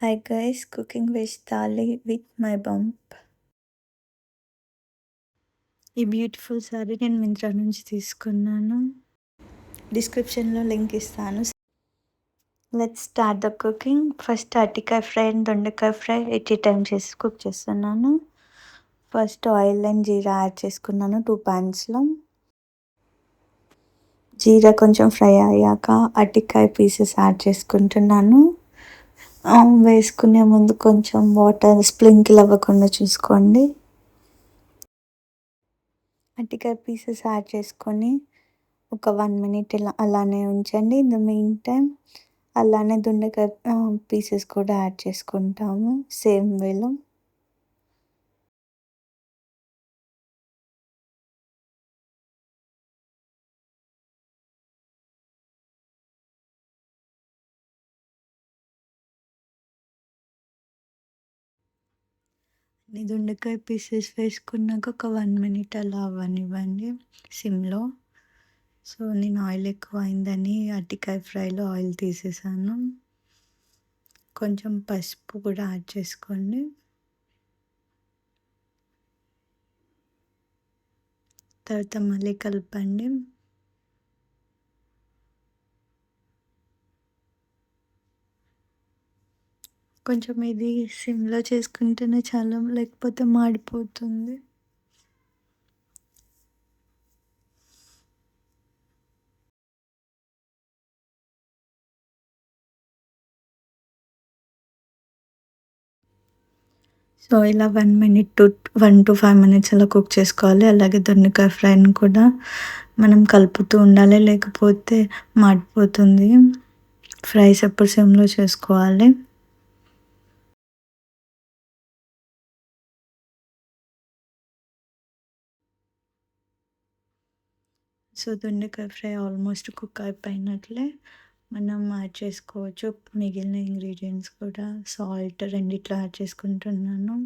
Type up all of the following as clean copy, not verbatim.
Hi guys, cooking veg thali with my bump. ఈ beautiful sorry నేను మింత్రా నుంచి తీసుకున్నాను. డిస్క్రిప్షన్లో లింక్ ఇస్తాను. Let's start the cooking. First అరటికాయ ఫ్రై అండ్ దొండకాయ ఫ్రై 80 టైమ్స్ చేసి కుక్ చేస్తున్నాను. First oil and jeera add చేసుకున్నాను 2 pans. జీరా కొంచెం ఫ్రై అయ్యాక అరటికాయ పీసెస్ యాడ్ చేసుకుంటున్నాను. వేసుకునే ముందు కొంచెం వాటర్ స్ప్రింకిల్ అవ్వకుండా చూసుకోండి. అరటికాయ పీసెస్ యాడ్ చేసుకొని ఒక 1 minute ఇలా అలానే ఉంచండి. ఇన్ ద మీన్ టైమ్ అలానే దొండకాయ పీసెస్ కూడా యాడ్ చేసుకుంటాము సేమ్ వేలో. దొండకాయ పీసెస్ వేసుకున్నాక ఒక 1 minute అలా అవ్వనివ్వండి సిమ్లో. సో నేను ఆయిల్ ఎక్కువ అయిందని అరటికాయ ఫ్రైలో ఆయిల్ తీసేసాను. కొంచెం పసుపు కూడా యాడ్ చేసుకోండి. తర్వాత మళ్ళీ కలపండి. కొంచెం ఇది సిమ్లో చేసుకుంటేనే చాలా, లేకపోతే మాడిపోతుంది. సో ఇలా 1 to 5 minutes అలా కుక్ చేసుకోవాలి. అలాగే దొండకాయ ఫ్రైని కూడా మనం కలుపుతూ ఉండాలి, లేకపోతే మాడిపోతుంది. ఫ్రైస్ ఎప్పుడు సిమ్లో చేసుకోవాలి. సో దొండకాయ ఫ్రై ఆల్మోస్ట్ కుక్ అయిపోయినట్లే. మనం యాడ్ చేసుకోవచ్చు మిగిలిన ఇంగ్రీడియంట్స్ కూడా. సాల్ట్ రెండిట్లో యాడ్ చేసుకుంటున్నాను.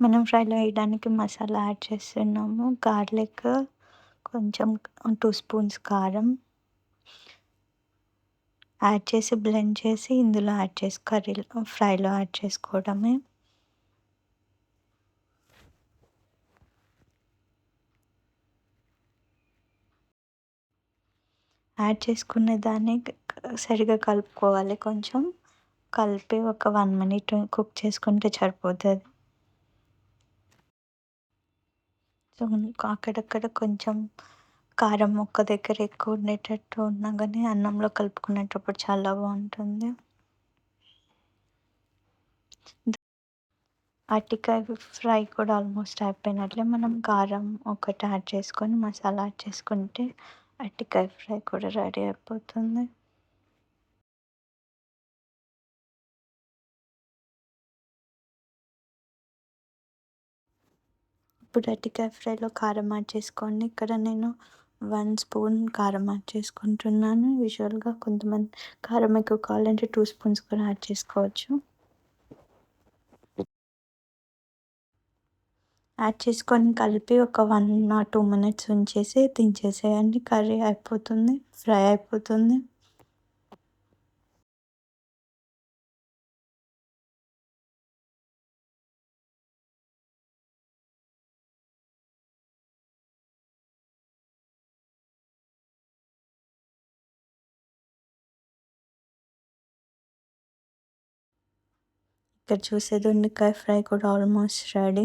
మనం ఫ్రైలో వేయడానికి మసాలా యాడ్ చేస్తున్నాము. గార్లిక్, కొంచెం 2 spoons కారం యాడ్ చేసి బ్లెండ్ చేసి ఇందులో యాడ్ చేసి ఫ్రైలో యాడ్ చేసుకోవడమే. యాడ్ చేసుకున్న దాన్ని సరిగా కలుపుకోవాలి. కొంచెం కలిపి ఒక 1 minute కుక్ చేసుకుంటే సరిపోతుంది. సో అక్కడక్కడ కొంచెం కారం ఒక్క దగ్గర ఎక్కువ ఉండేటట్టు ఉన్నా కానీ అన్నంలో కలుపుకునేటప్పుడు చాలా బాగుంటుంది. అరటికాయ ఫ్రై కూడా ఆల్మోస్ట్ అయిపోయినట్లే. మనం కారం ఒకటి యాడ్ చేసుకొని మసాలా యాడ్ చేసుకుంటే అరటికాయ ఫ్రై కూడా రెడీ అయిపోతుంది. ఇప్పుడు అరటికాయ ఫ్రైలో కారం యాడ్ చేసుకోండి. ఇక్కడ నేను 1 spoon కారం యాడ్ చేసుకుంటున్నాను. యూజువల్గా కొంతమంది కారం ఎక్కువ కావాలంటే 2 spoons కూడా యాడ్ చేసుకోవచ్చు. యాడ్ చేసుకొని కలిపి ఒక 1 or 2 minutes ఉంచేసి దించేసేయండి. కర్రీ అయిపోతుంది, ఫ్రై అయిపోతుంది. ఇక్కడ చూసే దొండకాయ ఫ్రై కూడా ఆల్మోస్ట్ రెడీ.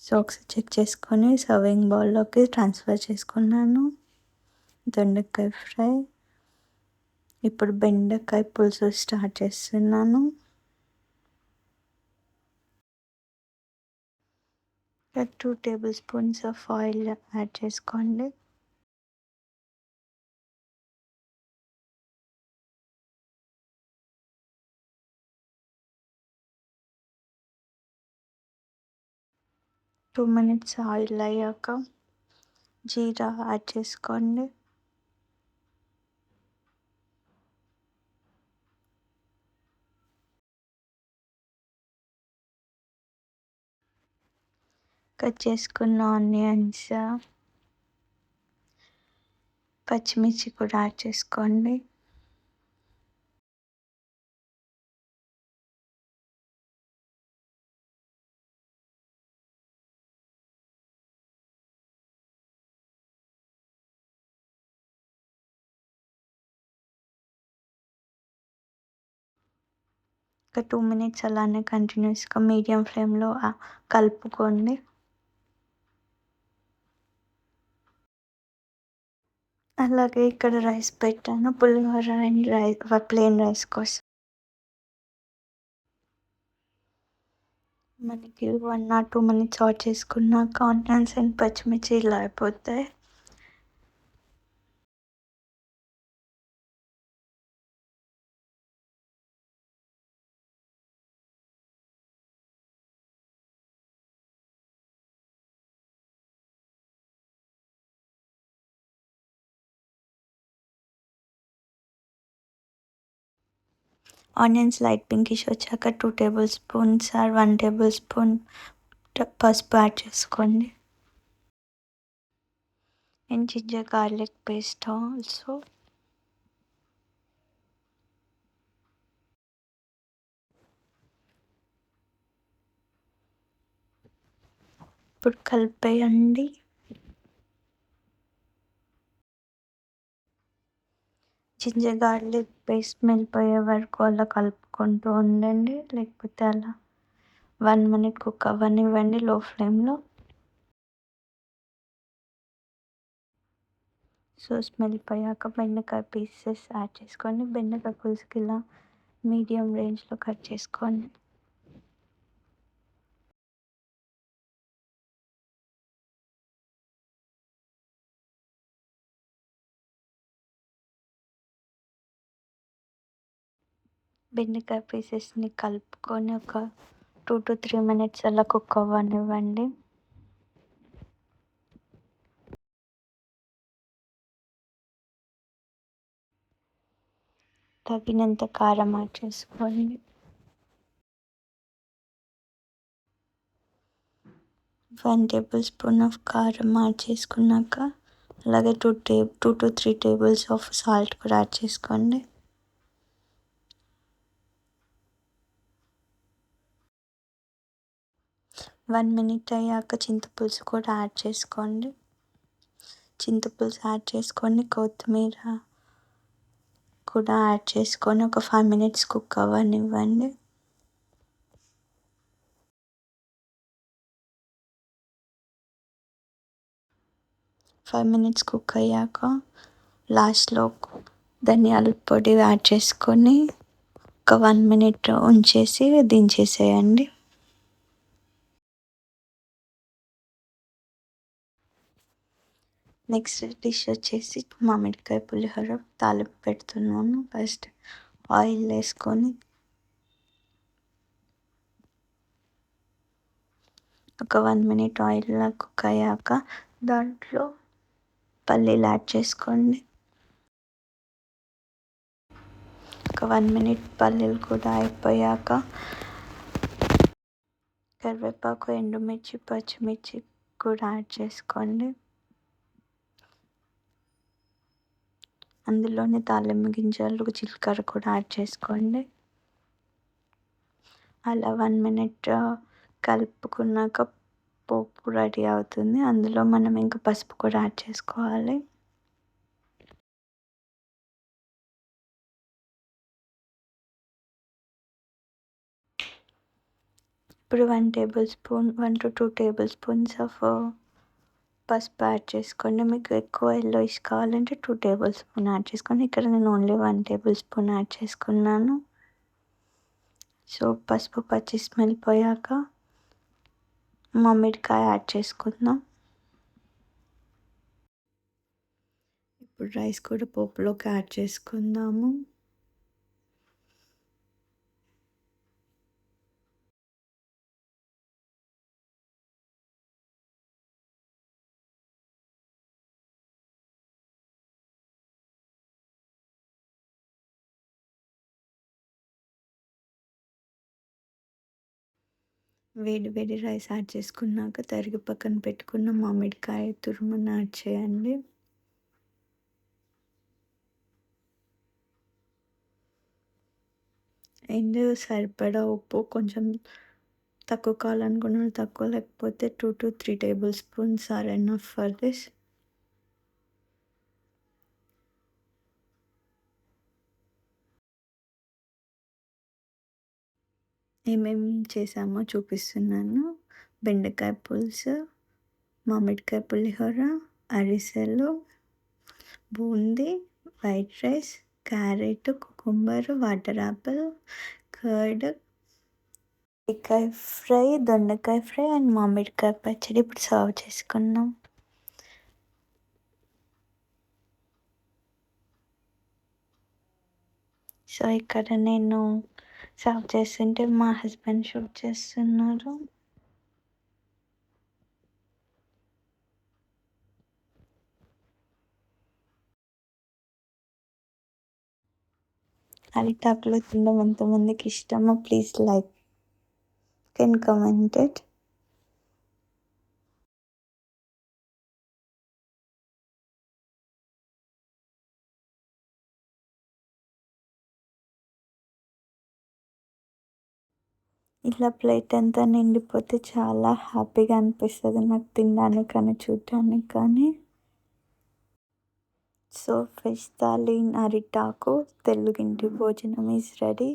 సో ఒకసారి చెక్ చేసుకొని సర్వింగ్ బౌల్లోకి ట్రాన్స్ఫర్ చేసుకున్నాను దొండకాయ ఫ్రై. ఇప్పుడు బెండకాయ పులుసు స్టార్ట్ చేస్తున్నాను. 2 tablespoons ఆఫ్ ఆయిల్ యాడ్ చేసుకోండి. 2 మినిట్స్ ఆయిల్ అయ్యాక జీరా యాడ్ చేసుకోండి. కట్ చేసుకున్న ఆనియన్స్, పచ్చిమిర్చి కూడా యాడ్ చేసుకోండి. ఒక 2 మినిట్స్ అలానే కంటిన్యూస్గా మీడియం ఫ్లేమ్లో కలుపుకోండి. అలాగే ఇక్కడ రైస్ పెట్టాను, పులిహోర అండ్ ప్లెయిన్ రైస్ కోసం. మనకి 1 or 2 మినిట్స్ సాట్ చేసుకున్నాక ఆనియన్స్ అండ్ పచ్చిమిర్చి ఇలా అయిపోతాయి. ఆనియన్స్ లైట్ పింకిష్ వచ్చాక 2 tablespoons or 1 tablespoon పసుపు యాడ్ చేసుకోండి. And ginger garlic paste also. ఇప్పుడు కలిపేయండి. జింజర్ గార్లిక్ పేస్ట్ స్మెల్ పోయే వరకు అలా కలుపుకుంటూ ఉండండి, లేకపోతే అలా 1 మినిట్ కుక్ అవ్వనివ్వండి లో ఫ్లేమ్లో. సో స్మెల్ పోయాక బెండకాయ పీసెస్ యాడ్ చేసుకోండి. బెండకాయ పులుసుకి ఇలా మీడియం రేంజ్లో కట్ చేసుకోండి. బెండకాయ పీసెస్ని కలుపుకొని ఒక 2 to 3 మినిట్స్ అలా కుక్ అవ్వనివ్వండి. తగినంత కారం యాడ్ చేసుకోండి. 1 టేబుల్ స్పూన్ ఆఫ్ కారం యాడ్ చేసుకున్నాక అలాగే 2 to 3 టేబుల్స్ ఆఫ్ సాల్ట్ కూడా యాడ్ చేసుకోండి. 1 మినిట్ అయ్యాక చింతపులుసు కూడా యాడ్ చేసుకోండి. చింతపులుసు యాడ్ చేసుకొని కొత్తిమీర కూడా యాడ్ చేసుకొని ఒక 5 మినిట్స్ కుక్ అవ్వనివ్వండి. 5 మినిట్స్ కుక్ అయ్యాక లాస్ట్లో ధనియాల పొడి యాడ్ చేసుకొని ఒక 1 మినిట్ ఉంచేసి దించేసేయండి. నెక్స్ట్ డిష్ వచ్చేసి మామిడికాయ పులిహోర తాలింపు పెడుతున్నాను. ఫస్ట్ ఆయిల్ వేసుకొని ఒక 1 మినిట్ ఆయిల్లో కుక్ అయ్యాక దాంట్లో పల్లీలు యాడ్ చేసుకోండి. ఒక 1 మినిట్ పల్లీలు కూడా అయిపోయాక కరివేపాకు, ఎండుమిర్చి, పచ్చిమిర్చి కూడా యాడ్ చేసుకోండి. అందులోనే తాలింపు గింజలు, జీలకర్ర కూడా యాడ్ చేసుకోండి. అలా 1 మినిట్ కలుపుకున్నాక పోపు రెడీ అవుతుంది. అందులో మనం ఇంకా పసుపు కూడా యాడ్ చేసుకోవాలి. ఇప్పుడు 1 to 2 టేబుల్ స్పూన్స్ ఆఫ్ పసుపు యాడ్ చేసుకోండి. మీకు ఎక్కువ ఎల్లోయిష్ కావాలంటే 2 టేబుల్ స్పూన్ యాడ్ చేసుకోండి. ఇక్కడ నేను ఓన్లీ 1 టేబుల్ స్పూన్ యాడ్ చేసుకున్నాను. సో పసుపు పచ్చి స్మెల్ పోయాక మామిడికాయ యాడ్ చేసుకుందాం. ఇప్పుడు రైస్ కూడా పోపులోకి యాడ్ చేసుకుందాము. వేడి వేడి రైస్ యాడ్ చేసుకున్నాక తరిగి పక్కన పెట్టుకున్న మామిడికాయ తురుమును యాడ్ చేయండి. అండ్ సరిపడా ఉప్పు కొంచెం తక్కువ కావాలనుకున్న తక్కువ, లేకపోతే 2-3 table spoons or enough for this. ఏమేమి చేశామో చూపిస్తున్నాను. బెండకాయ పులుసు, మామిడికాయ పులిహోర, అరిసెలు, boondi, white rice, carrot, cucumber, water Apple, curd, బెండకాయ ఫ్రై, దొండకాయ ఫ్రై అండ్ మామిడికాయ పచ్చడి ఇప్పుడు సర్వ్ చేసుకున్నాం. సో ఇక్కడ నేను సర్వ్ చేస్తుంటే మా హస్బెండ్ షూట్ చేస్తున్నారు. అరిటాకులో తినడం ఎంతమందికి ఇష్టమో please like and comment it. ఇట్లా ప్లేట్ అంతా నిండిపోతే చాలా హ్యాపీగా అనిపిస్తుంది నాకు తినడానికి కానీ చూడడానికి కానీ. సో ఫిష్ థాలీ ఇన్ అరిటాకు తెలుగింటి భోజనం ఈజ్ రెడీ.